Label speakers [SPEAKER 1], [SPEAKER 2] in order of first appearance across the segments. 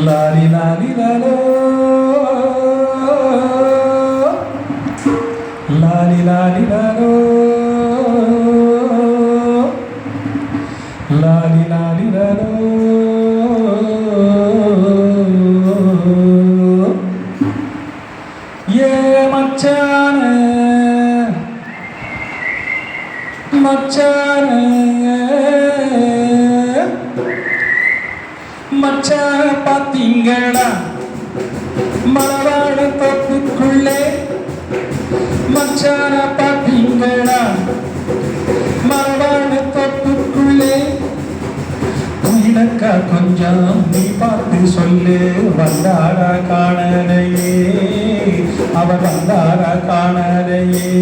[SPEAKER 1] லாலி லாலி லாலோ லாலி லாலி லாலோ லாலி லாலி லாலோ ஏ மச்சானே மச்சானே மச்சான பாத்தீங்களா மலவாழ தோப்புக்குள்ளே மச்சான பாத்தீங்களா மலவாழ தோப்புக்குள்ளே உயிலக்கா கொஞ்சம் நீ பார்த்து சொல்லு வந்தாரா காணலையே அவர் வந்தாரா காணலையே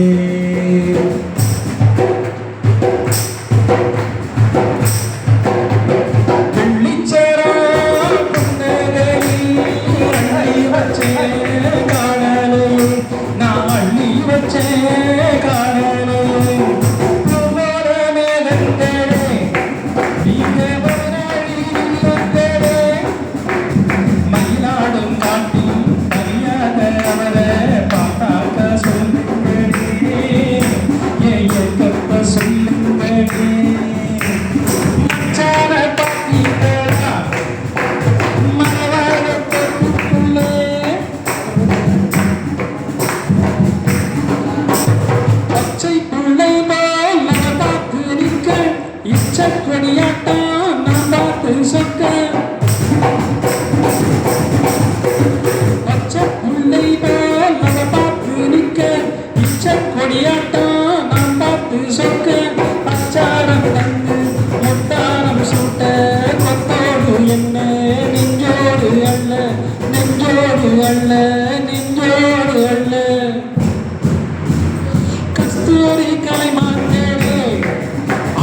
[SPEAKER 1] கஸ்தூரி கலைமான்களே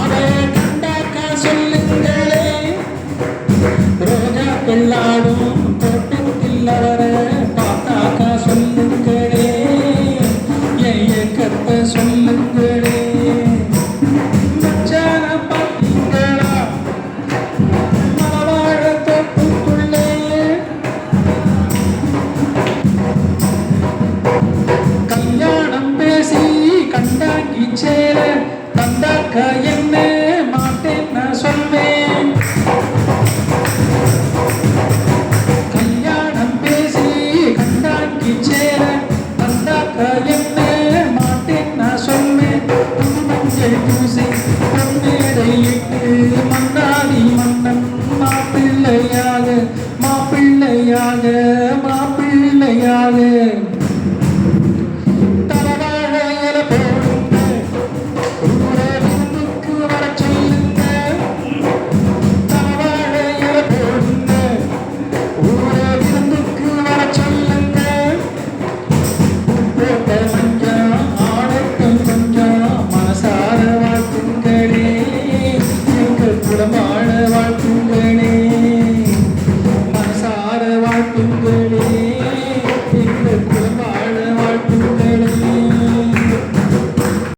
[SPEAKER 1] அதை கண்டாக்கா சொல்லுங்களே ரோஜா கொள்ளாடும்